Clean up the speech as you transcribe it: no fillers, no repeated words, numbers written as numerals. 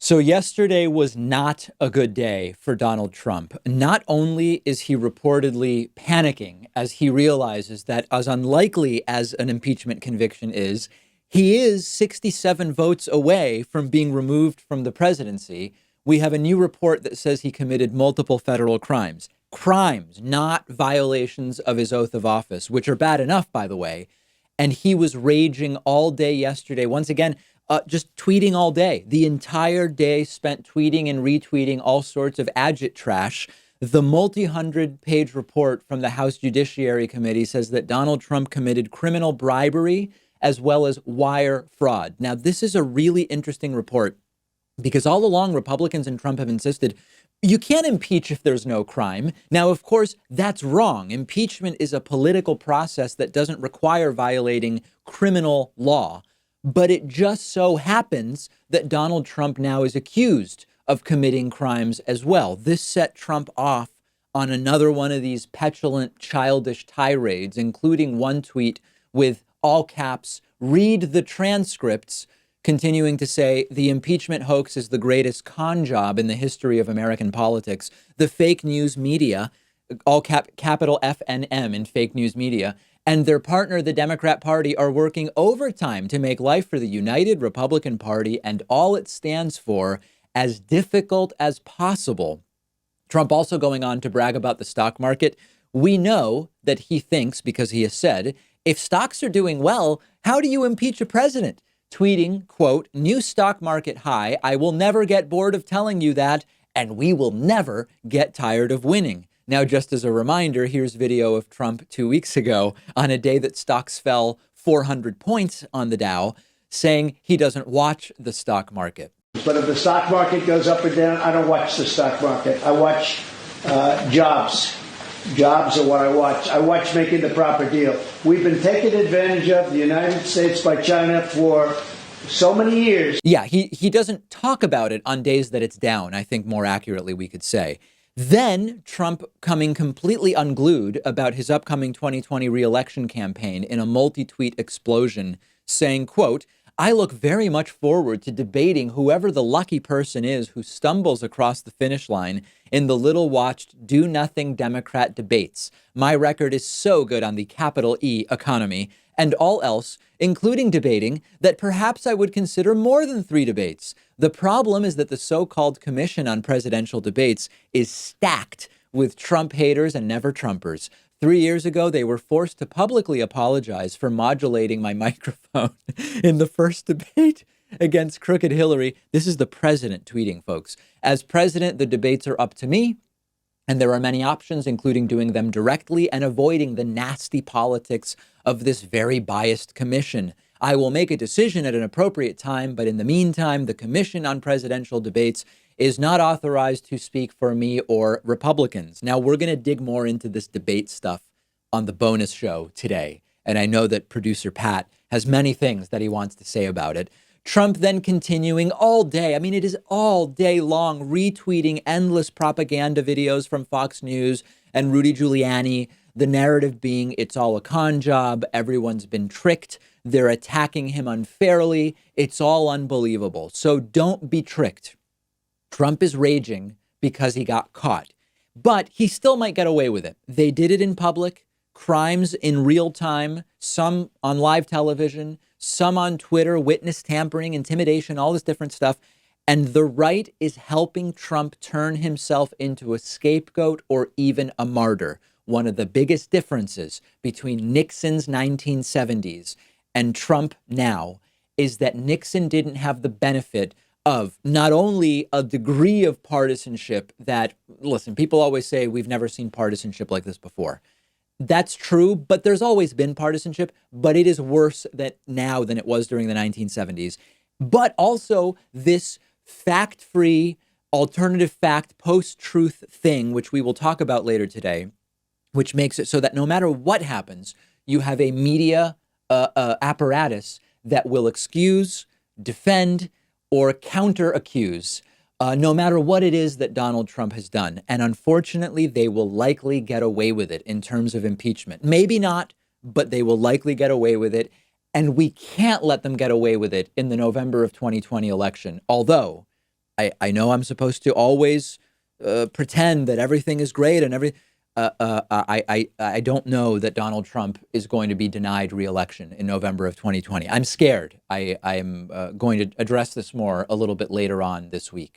So yesterday was not a good day for Donald Trump. Not only is he reportedly panicking as he realizes that, as unlikely as an impeachment conviction is, he is 67 votes away from being removed from the presidency. We have a new report that says he committed multiple federal crimes. Crimes, not violations of his oath of office, which are bad enough, by the way. And he was raging all day yesterday. Once again, just tweeting all day. The entire day spent tweeting and retweeting all sorts of agit trash. The multi-hundred-page report from the House Judiciary Committee says that Donald Trump committed criminal bribery as well as wire fraud. Now, this is a really interesting report because all along Republicans and Trump have insisted you can't impeach if there's no crime. Now, of course, that's wrong. Impeachment is a political process that doesn't require violating criminal law. But it just so happens that Donald Trump now is accused of committing crimes as well. This set Trump off on another one of these petulant, childish tirades, including one tweet with all caps, "Read the transcripts," continuing to say the impeachment hoax is the greatest con job in the history of American politics. The fake news media, capital FNM in fake news media, and their partner, the Democrat Party, are working overtime to make life for the United Republican Party and all it stands for as difficult as possible. Trump also going on to brag about the stock market. We know that he thinks, because he has said, if stocks are doing well, how do you impeach a president? Tweeting, quote, "New stock market high. I will never get bored of telling you that, and we will never get tired of winning." Now, just as a reminder, here's video of Trump 2 weeks ago on a day that stocks fell 400 points on the Dow, saying he doesn't watch the stock market. But if the stock market goes up or down, I don't watch the stock market. I watch jobs. Jobs are what I watch. I watch making the proper deal. We've been taken advantage of, the United States, by China for so many years. Yeah, he doesn't talk about it on days that it's down, I think more accurately we could say. Then Trump coming completely unglued about his upcoming 2020 reelection campaign in a multi-tweet explosion saying, quote, "I look very much forward to debating whoever the lucky person is who stumbles across the finish line in the little-watched do-nothing Democrat debates. My record is so good on the capital E economy and all else, including debating, that perhaps I would consider more than 3 debates. The problem is that the so-called Commission on Presidential Debates is stacked with Trump haters and never Trumpers. 3 years ago, they were forced to publicly apologize for modulating my microphone in the first debate against crooked Hillary." This is the president tweeting, folks. "As president, the debates are up to me. And there are many options, including doing them directly and avoiding the nasty politics of this very biased commission. I will make a decision at an appropriate time, but in the meantime, the Commission on Presidential Debates is not authorized to speak for me or Republicans." Now, we're going to dig more into this debate stuff on the bonus show today. And I know that producer Pat has many things that he wants to say about it. Trump then continuing all day. I mean, it is all day long retweeting endless propaganda videos from Fox News and Rudy Giuliani. The narrative being it's all a con job. Everyone's been tricked. They're attacking him unfairly. It's all unbelievable. So don't be tricked. Trump is raging because he got caught, but he still might get away with it. They did it in public. Crimes in real time, some on live television, some on Twitter, witness tampering, intimidation, all this different stuff. And the right is helping Trump turn himself into a scapegoat or even a martyr. One of the biggest differences between Nixon's 1970s and Trump now is that Nixon didn't have the benefit of not only a degree of partisanship that, listen, people always say we've never seen partisanship like this before. That's true, but there's always been partisanship, but it is worse now than it was during the 1970s. But also this fact-free, alternative fact, post-truth thing, which we will talk about later today, which makes it so that no matter what happens, you have a media apparatus that will excuse, defend, or counter-accuse no matter what it is that Donald Trump has done. And unfortunately, they will likely get away with it in terms of impeachment. Maybe not, but they will likely get away with it. And we can't let them get away with it in the November of 2020 election. Although I know I'm supposed to always pretend that everything is great and I don't know that Donald Trump is going to be denied re-election in November of 2020. I'm scared. I'm going to address this more a little bit later on this week.